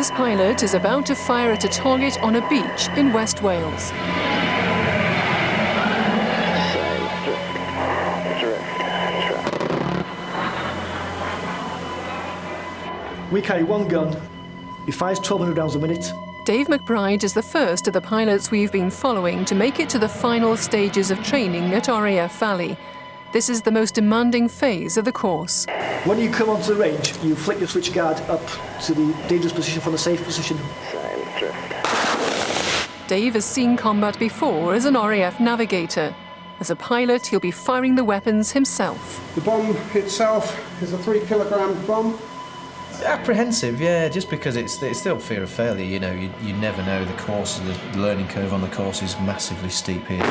This pilot is about to fire at a target on a beach in West Wales. We carry one gun. He fires 1,200 rounds a minute. Dave McBride is the first of the pilots we've been following to make it to the final stages of training at RAF Valley. This is the most demanding phase of the course. When you come onto the range, you flick your switch guard up to the dangerous position from the safe position. Dave has seen combat before as an RAF navigator. As a pilot, he'll be firing the weapons himself. The bomb itself is a 3-kilogram bomb. Apprehensive, yeah, just because it's still fear of failure, you know, you never know. The course, the learning curve on the course is massively steep here.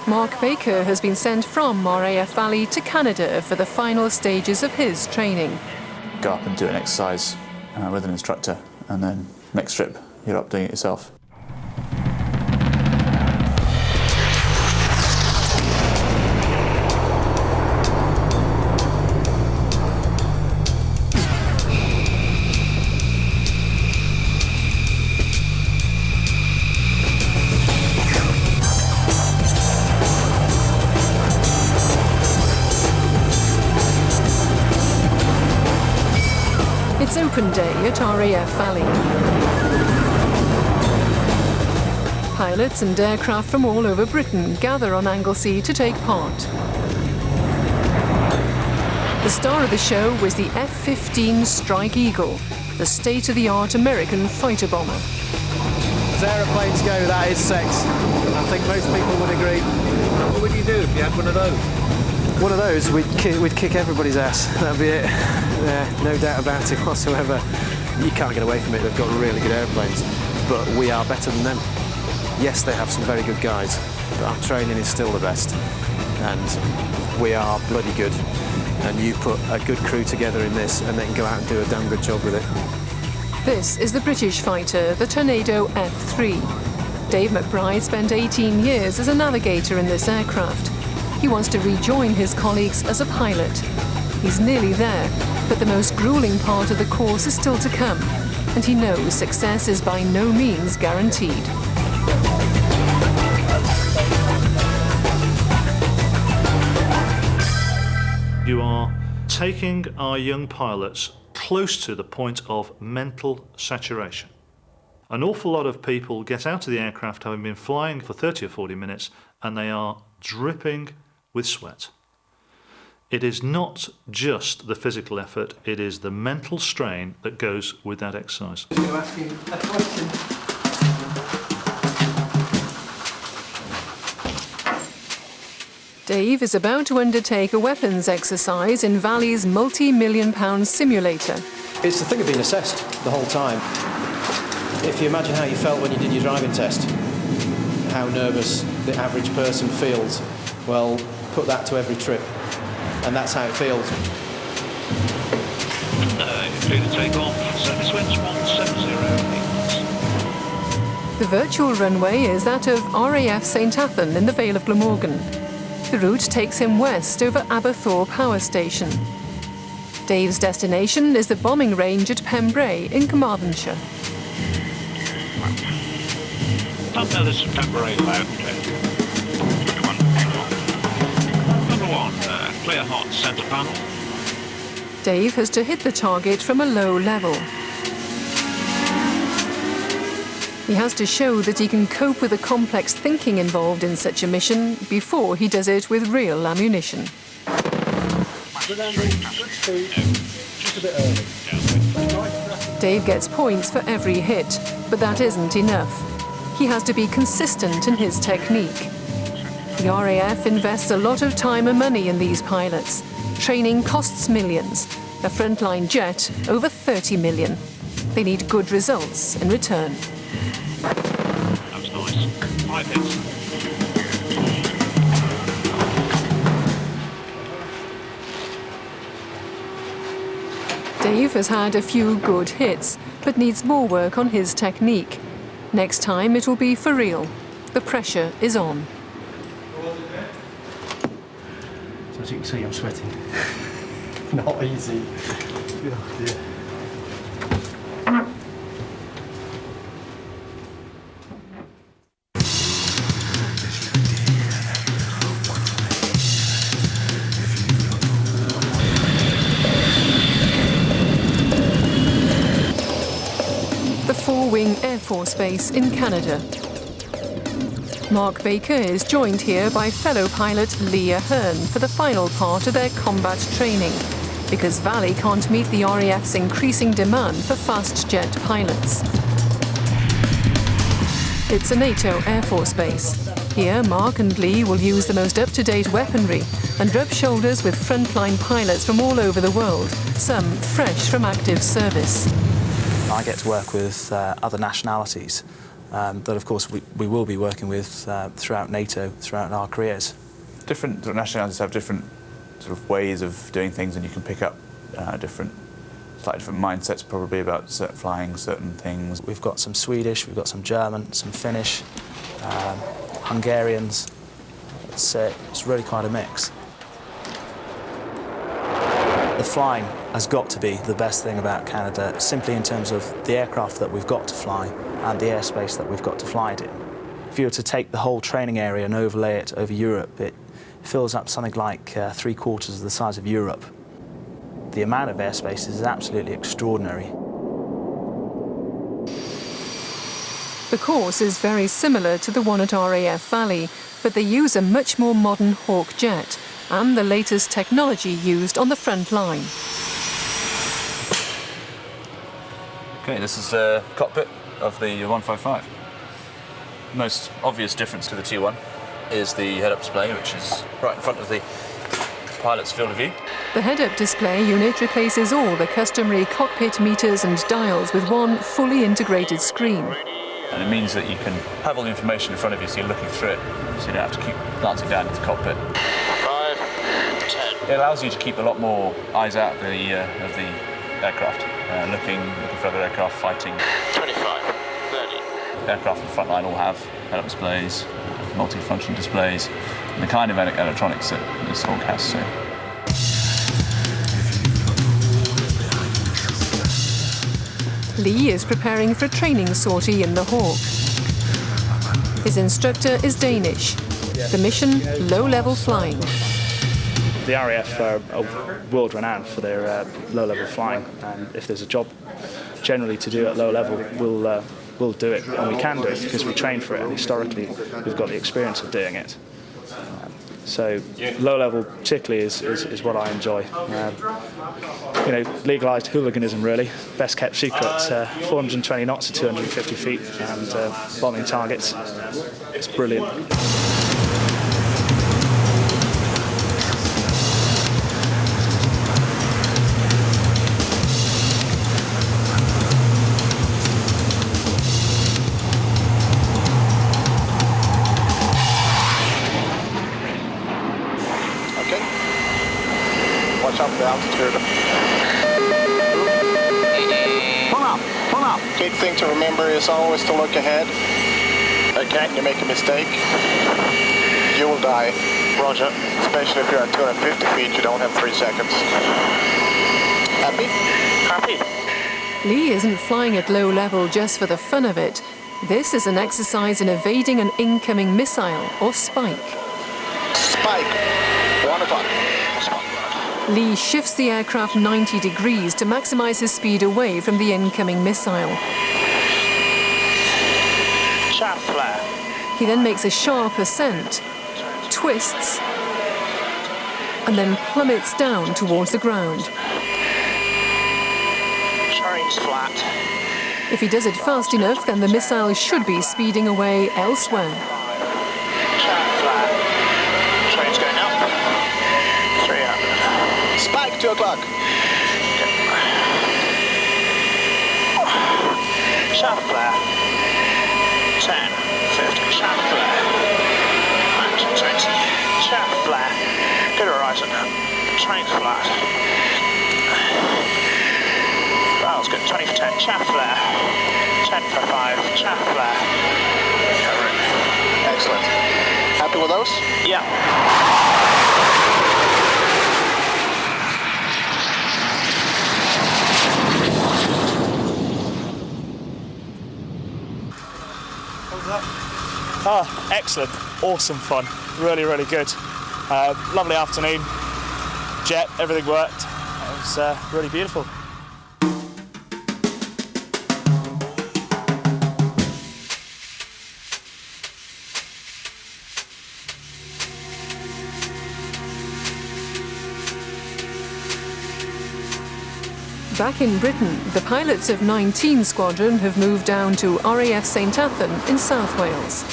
Mark Baker has been sent from RAF Valley to Canada for the final stages of his training. Go up and do an exercise with an instructor, and then next trip you're up doing it yourself. It's open day at RAF Valley. Pilots and aircraft from all over Britain gather on Anglesey to take part. The star of the show was the F-15 Strike Eagle, the state-of-the-art American fighter bomber. As aeroplanes go, that is sex. I think most people would agree. What would you do if you had one of those? One of those, we'd kick everybody's ass. That'd be it. No doubt about it whatsoever. You can't get away from it. They've got really good airplanes, but we are better than them. Yes, they have some very good guys, but our training is still the best, and we are bloody good. And you put a good crew together in this, and they can go out and do a damn good job with it. This is the British fighter, the Tornado F-3. Dave McBride spent 18 years as a navigator in this aircraft. He wants to rejoin his colleagues as a pilot. He's nearly there, but the most grueling part of the course is still to come, and he knows success is by no means guaranteed. You are taking our young pilots close to the point of mental saturation. An awful lot of people get out of the aircraft having been flying for 30 or 40 minutes, and they are dripping with sweat. It is not just the physical effort, it is the mental strain that goes with that exercise. Dave is about to undertake a weapons exercise in Valley's multi-million-pound simulator. It's the thing of being assessed the whole time. If you imagine how you felt when you did your driving test, how nervous the average person feels, well, put that to every trip, and that's how it feels. Clear to take off. Service winds 170. The virtual runway is that of RAF St Athan in the Vale of Glamorgan. The route takes him west over Aberthorpe Power Station. Dave's destination is the bombing range at Pembrey in Carmarthenshire. Top now, this is Pembrey loud and clear. Number one, clear hot centre panel. Dave has to hit the target from a low level. He has to show that he can cope with the complex thinking involved in such a mission before he does it with real ammunition. Dave gets points for every hit, but that isn't enough. He has to be consistent in his technique. The RAF invests a lot of time and money in these pilots. Training costs millions. A frontline jet, over 30 million. They need good results in return. That was nice. 5 hits. Dave has had a few good hits, but needs more work on his technique. Next time it will be for real. The pressure is on. So as you can see, I'm sweating. Not easy. Oh, dear. The Four-Wing Air Force Base in Canada. Mark Baker is joined here by fellow pilot Lee Ahern for the final part of their combat training, because Valley can't meet the RAF's increasing demand for fast jet pilots. It's a NATO Air Force base. Here, Mark and Lee will use the most up-to-date weaponry and rub shoulders with frontline pilots from all over the world, some fresh from active service. I get to work with other nationalities that, of course, we will be working with throughout NATO, throughout our careers. Different sort of nationalities have different sort of ways of doing things, and you can pick up slightly different mindsets probably about flying certain things. We've got some Swedish, we've got some German, some Finnish, Hungarians. It's really quite a mix. The flying has got to be the best thing about Canada, simply in terms of the aircraft that we've got to fly and the airspace that we've got to fly it in. If you were to take the whole training area and overlay it over Europe, it fills up something like 3/4 of the size of Europe. The amount of airspace is absolutely extraordinary. The course is very similar to the one at RAF Valley, but they use a much more modern Hawk jet and the latest technology used on the front line. Okay, this is the cockpit of the 155. Most obvious difference to the T1 is the head-up display, which is right in front of the pilot's field of view. The head-up display unit replaces all the customary cockpit meters and dials with one fully integrated screen. And it means that you can have all the information in front of you, so you're looking through it, so you don't have to keep glancing down at the cockpit. 5, 10. It allows you to keep a lot more eyes out of the aircraft, looking for other aircraft, fighting. 25, 30. Aircraft in the front line all have head-up displays, multi-function displays, and the kind of electronics that this Hawk has. So. Lee is preparing for a training sortie in the Hawk. His instructor is Danish. The mission, low-level flying. The RAF are world renowned for their low-level flying, and if there's a job generally to do at low level, we'll do it, and we can do it because we train for it, and historically we've got the experience of doing it. So low level particularly is what I enjoy. Legalised hooliganism really, best kept secret, 420 knots at 250 feet and bombing targets. It's brilliant. Watch out for the altitude. Pull up. Key thing to remember is always to look ahead. Okay. When you make a mistake, you will die. Roger. Especially if you're at 250 feet, you don't have 3 seconds. Happy? Happy. Lee isn't flying at low level just for the fun of it. This is an exercise in evading an incoming missile or spike. Spike. 1 o'clock. Lee shifts the aircraft 90 degrees to maximize his speed away from the incoming missile. Shaft flare. He then makes a sharp ascent, twists, and then plummets down towards the ground. Train's flat. If he does it fast enough, then the missile should be speeding away elsewhere. Shaft flare. Train's going up. 300. Spike 2 o'clock. Shaft flare. 10, 50. Shaft flare. 120. Shaft flare. Good horizon. Train's flat. Dial's good. 20 for 10. Shaft flare. 10 for 5. Shaft flare. Covering. Excellent. Happy with those? Yeah. Oh, excellent. Awesome fun. Really, really good. Lovely afternoon. Jet, everything worked. It was really beautiful. Back in Britain, the pilots of 19 Squadron have moved down to RAF St Athan in South Wales.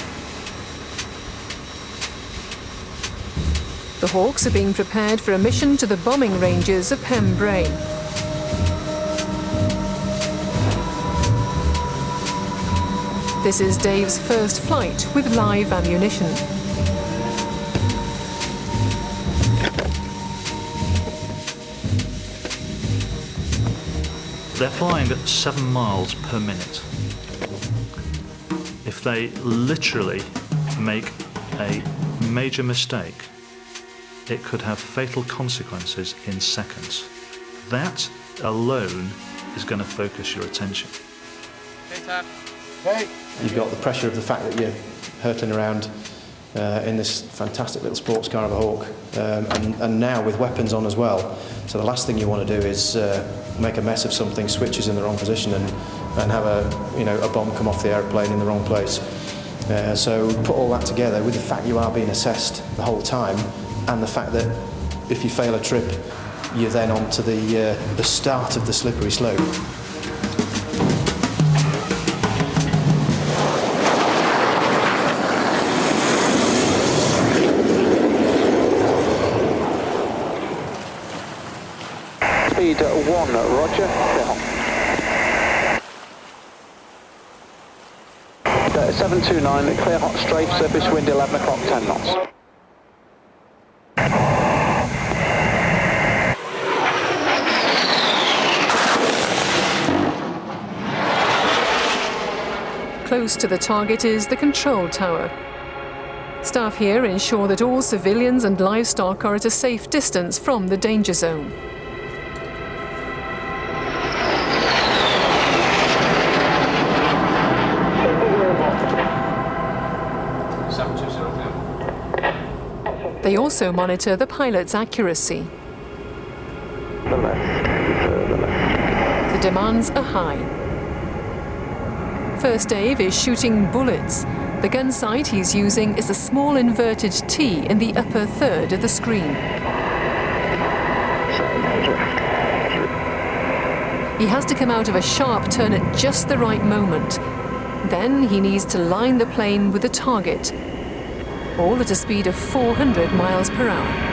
The Hawks are being prepared for a mission to the bombing ranges of Pembrey. This is Dave's first flight with live ammunition. They're flying at 7 miles per minute. If they literally make a major mistake, it could have fatal consequences in seconds. That alone is going to focus your attention. Hey. You've got the pressure of the fact that you're hurtling around in this fantastic little sports car of a Hawk, and now with weapons on as well. So the last thing you want to do is make a mess of something, switches in the wrong position, and have a bomb come off the airplane in the wrong place. So put all that together with the fact you are being assessed the whole time, and the fact that if you fail a trip, you're then on to the start of the slippery slope. Speed 1, roger. 729, clear hot straight, surface wind 11 o'clock, 10 knots. Close to the target is the control tower. Staff here ensure that all civilians and livestock are at a safe distance from the danger zone. They also monitor the pilot's accuracy. The demands are high. First Dave is shooting bullets. The gun sight he's using is a small inverted T in the upper third of the screen. He has to come out of a sharp turn at just the right moment. Then he needs to line the plane with the target, all at a speed of 400 miles per hour.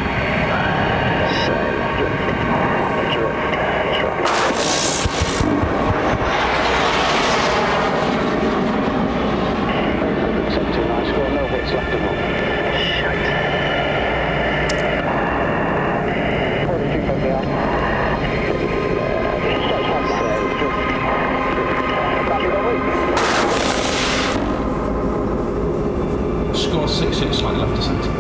Score 66, slightly left to centre.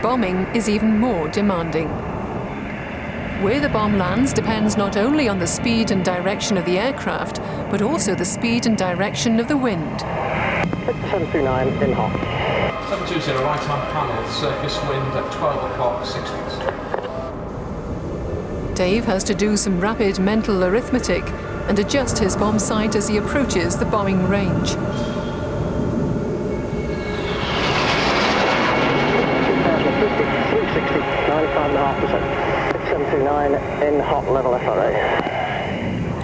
Bombing is even more demanding. Where the bomb lands depends not only on the speed and direction of the aircraft, but also the speed and direction of the wind. 729 in hot. 720 right hand panel, surface wind at 12 o'clock, 6 knots. Dave has to do some rapid mental arithmetic and adjust his bomb sight as he approaches the bombing range. 360, 95.5%. 679 in hot, level FRA.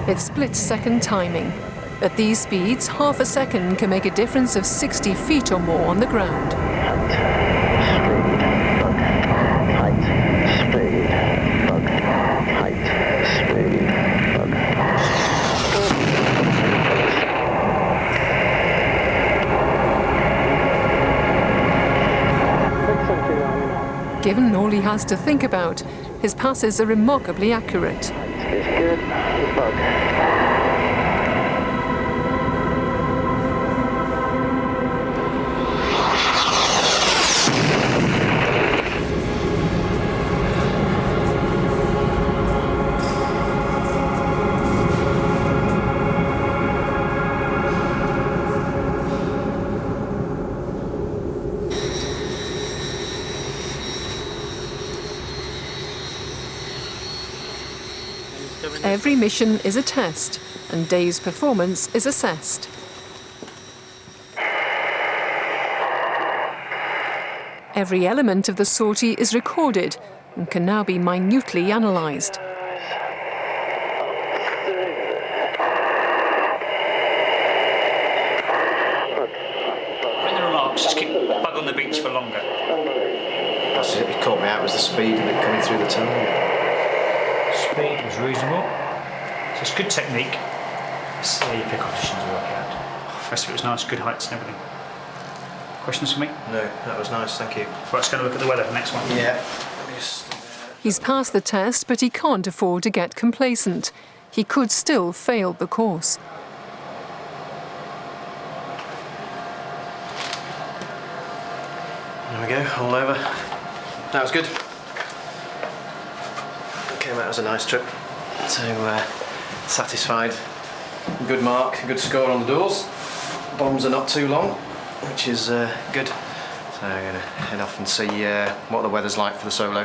It's split-second timing. At these speeds, half a second can make a difference of 60 feet or more on the ground. Height, speed, bug. Height, speed, bug. Given all he has to think about, his passes are remarkably accurate. It's good, bug. Every mission is a test, and Dave's performance is assessed. Every element of the sortie is recorded and can now be minutely analysed. In the remarks, just keep bug on the beach for longer. That's it, caught me out was the speed of it coming through the tunnel. Speed was reasonable. So it's good technique. Let's see how your pick options work out. First of it was nice, good heights and everything. Questions for me? No, that was nice, thank you. Right, let's go and look at the weather for the next one. Yeah. He's passed the test, but he can't afford to get complacent. He could still fail the course. There we go, all over. That was good. Came out as a nice trip. So, satisfied. Good mark, good score on the doors. Bombs are not too long, which is good. So I'm going to head off and see what the weather's like for the solo.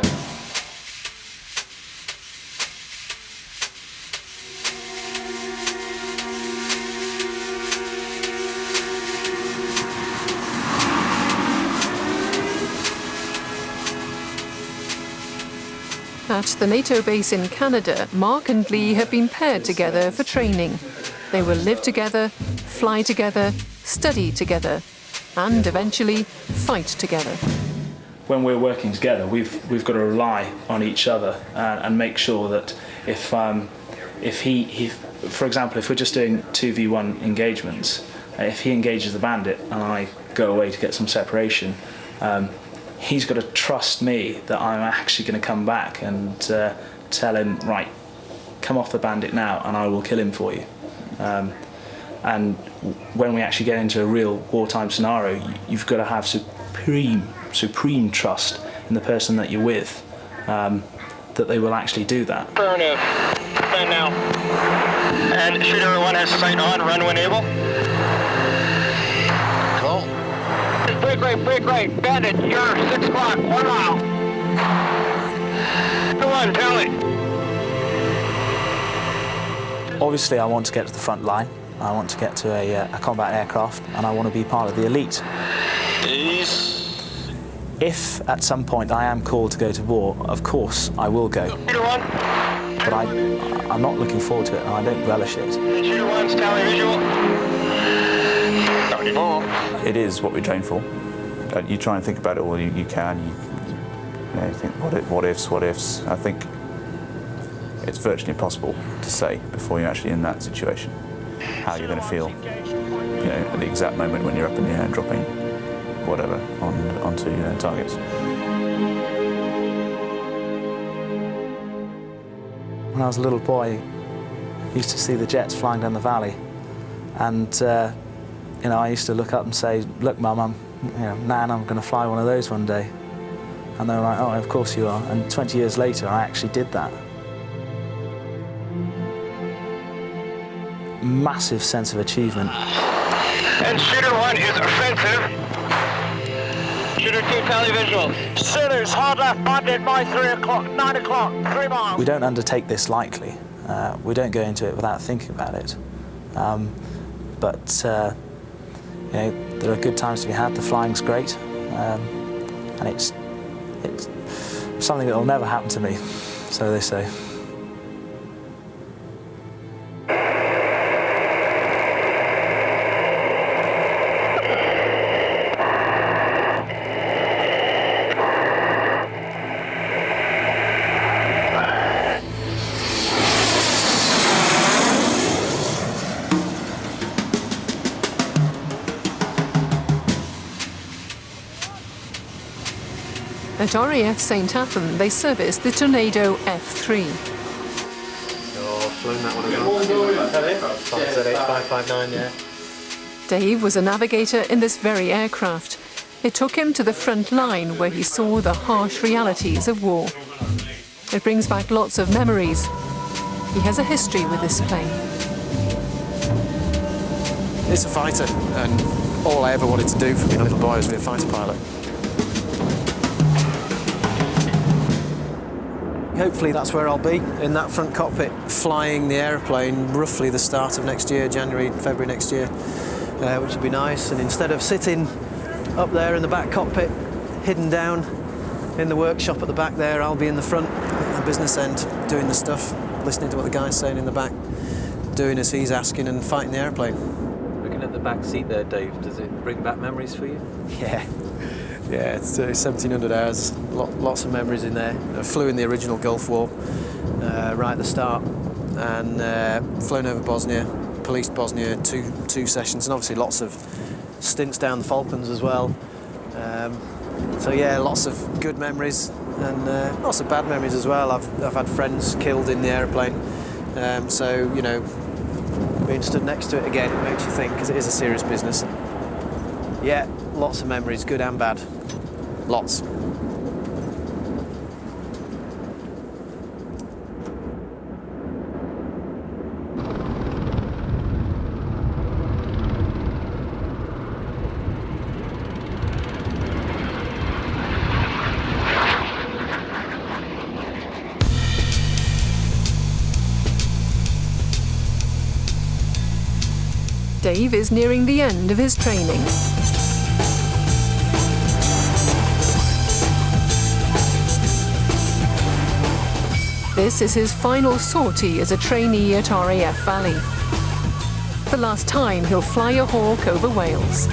At the NATO base in Canada, Mark and Lee have been paired together for training. They will live together, fly together, study together, and eventually fight together. When we're working together, we've got to rely on each other and make sure that if he, for example, if we're just doing 2v1 engagements, if he engages the bandit and I go away to get some separation, he's got to trust me that I'm actually going to come back and tell him, right, come off the bandit now and I will kill him for you. And when we actually get into a real wartime scenario, you've got to have supreme trust in the person that you're with, that they will actually do that. Affirmative. Stand now. And shooter 1 has sight on, run when able. Cool. Break right. Bandit, you're 6 o'clock, 1 mile. 1, tally. Obviously, I want to get to the front line. I want to get to a combat aircraft, and I want to be part of the elite. If at some point I am called to go to war, of course I will go. But I'm not looking forward to it, and I don't relish it. Shooter 1's tally visual. 74. It is what we train for. You try and think about it all you can. You think, what ifs. I think it's virtually impossible to say before you're actually in that situation how you're going to feel, at the exact moment when you're up in the air dropping whatever onto targets. When I was a little boy, I used to see the jets flying down the valley, and I used to look up and say, "Look, Mum, Nan, I'm going to fly one of those one day." And they were like, "Oh, of course you are." And 20 years later, I actually did that. Massive sense of achievement. And shooter 1 is offensive. Shooter 2 tally visual. Shooters, hard left, bandit by 9 o'clock, 3 miles. We don't undertake this lightly. We don't go into it without thinking about it. But there are good times to be had. The flying's great, and it's something that will never happen to me, so they say. At RAF St Athan, they service the Tornado F3. Oh, flown that one as well. Z8559, yeah. Dave was a navigator in this very aircraft. It took him to the front line where he saw the harsh realities of war. It brings back lots of memories. He has a history with this plane. It's a fighter, and all I ever wanted to do from being a little boy was be a fighter pilot. hopefully that's where I'll be, in that front cockpit, flying the aeroplane roughly the start of next year, January, February next year, which would be nice. And instead of sitting up there in the back cockpit, hidden down in the workshop at the back there, I'll be in the front, at the business end, doing the stuff, listening to what the guy's saying in the back, doing as he's asking and fighting the aeroplane. Looking at the back seat there, Dave, does it bring back memories for you? Yeah. Yeah, it's 1,700 hours, lots of memories in there. I flew in the original Gulf War right at the start, and flown over Bosnia, policed Bosnia two sessions, and obviously lots of stints down the Falklands as well. So yeah, lots of good memories and lots of bad memories as well. I've had friends killed in the aeroplane, so you know, being stood next to it again makes you think, because it is a serious business. Yeah, lots of memories, good and bad. Lots. Dave is nearing the end of his training. This is his final sortie as a trainee at RAF Valley. The last time he'll fly a Hawk over Wales.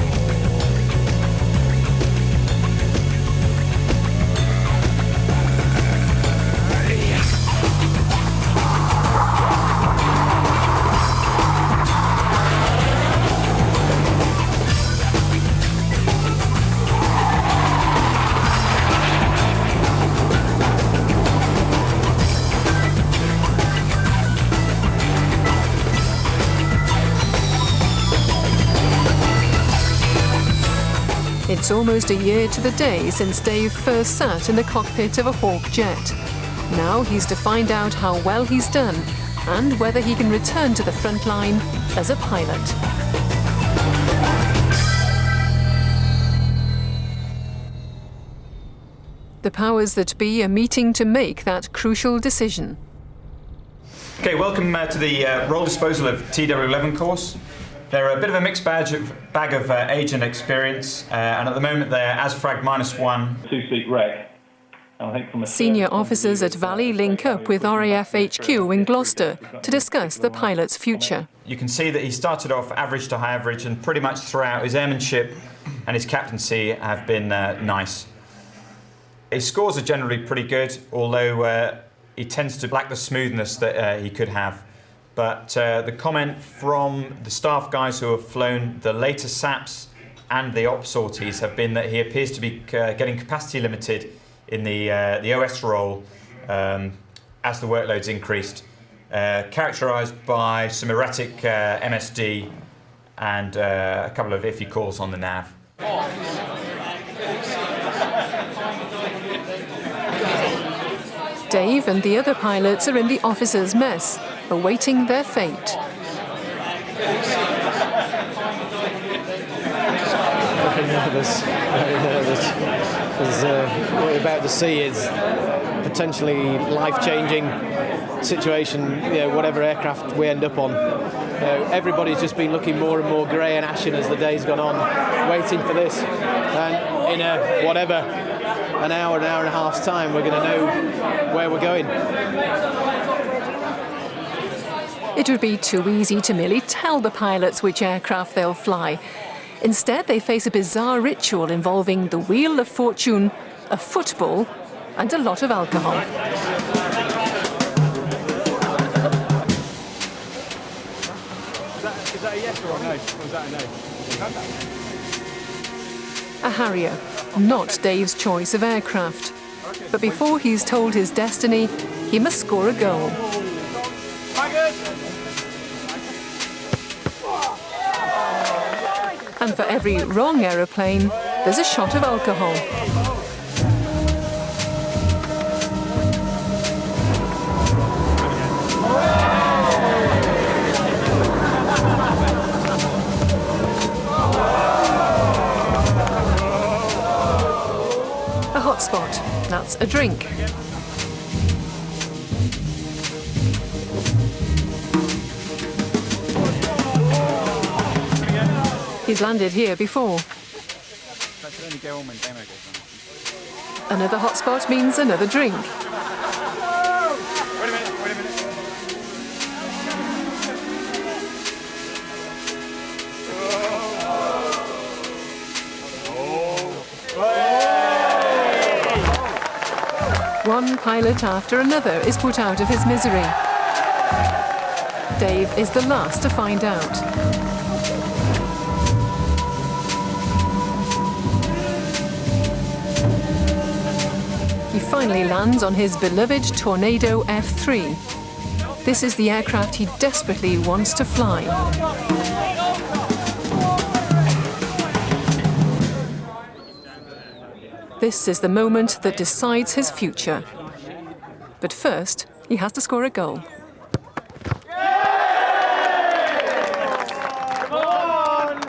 It's almost a year to the day since Dave first sat in the cockpit of a Hawk jet. Now he's to find out how well he's done and whether he can return to the front line as a pilot. The powers that be are meeting to make that crucial decision. Okay, welcome to the roll disposal of TW11 course. They're a bit of a mixed bag of age and experience, and at the moment they're ASFRAG -1. Two-seat wreck. I think from a Senior officers at Valley link up with RAF HQ in Gloucester to discuss the pilot's future. You can see that he started off average to high average, and pretty much throughout his airmanship and his captaincy have been nice. His scores are generally pretty good, although he tends to lack the smoothness that he could have. But the comment from the staff guys who have flown the later SAPs and the op sorties have been that he appears to be getting capacity limited in the OS role as the workload's increased, characterised by some erratic MSD and a couple of iffy calls on the nav. Dave and the other pilots are in the officers' mess, awaiting their fate. Very nervous, very nervous. Because what we're about to see is potentially life-changing situation, you know, whatever aircraft we end up on. Everybody's just been looking more and more grey and ashen as the day's gone on, waiting for this. And in an hour and a half's time, we're going to know where we're going. It would be too easy to merely tell the pilots which aircraft they'll fly. Instead, they face a bizarre ritual involving the Wheel of Fortune, a football, and a lot of alcohol. Is that a yes or a no? Or is that a no? A Harrier, not Dave's choice of aircraft. But before he's told his destiny, he must score a goal. And for every wrong aeroplane, there's a shot of alcohol. A hotspot, that's a drink. He's landed here before. Another hotspot means another drink. One pilot after another is put out of his misery. Dave is the last to find out. He finally lands on his beloved Tornado F3. This is the aircraft he desperately wants to fly. This is the moment that decides his future. But first, he has to score a goal. Go on!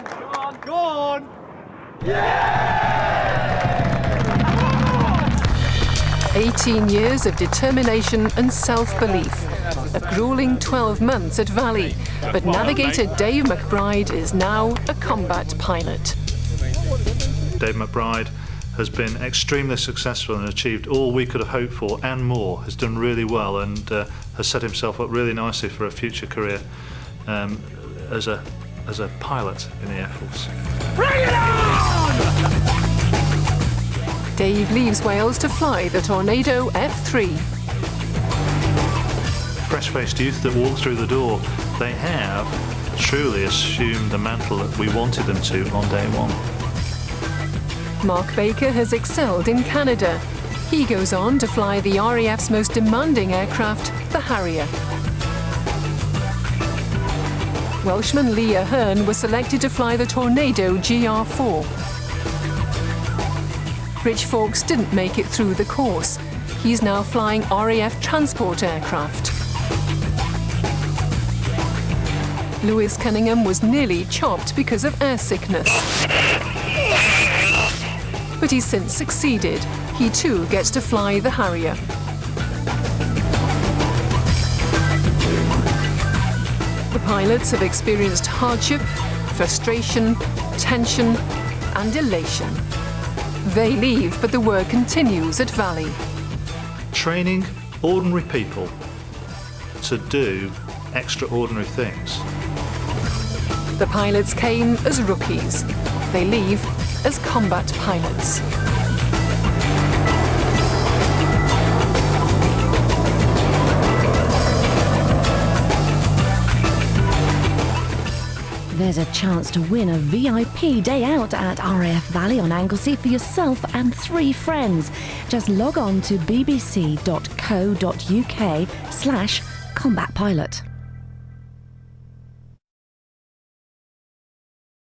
Go on! 18 years of determination and self-belief. A grueling 12 months at Valley. But navigator Dave McBride is now a combat pilot. Dave McBride has been extremely successful and achieved all we could have hoped for and more, has done really well and has set himself up really nicely for a future career as a pilot in the Air Force. Bring it on! Dave leaves Wales to fly the Tornado F3. Fresh-faced youth that walk through the door, they have truly assumed the mantle that we wanted them to on day one. Mark Baker has excelled in Canada. He goes on to fly the RAF's most demanding aircraft, the Harrier. Welshman Lee Ahern was selected to fly the Tornado GR4. Rich Fawkes didn't make it through the course. He's now flying RAF transport aircraft. Lewis Cunningham was nearly chopped because of air sickness. But he's since succeeded. He too gets to fly the Harrier. The pilots have experienced hardship, frustration, tension, and elation. They leave, but the work continues at Valley. Training ordinary people to do extraordinary things. The pilots came as rookies. They leave as combat pilots. There's a chance to win a VIP day out at RAF Valley on Anglesey for yourself and 3 friends. Just log on to bbc.co.uk/combatpilot.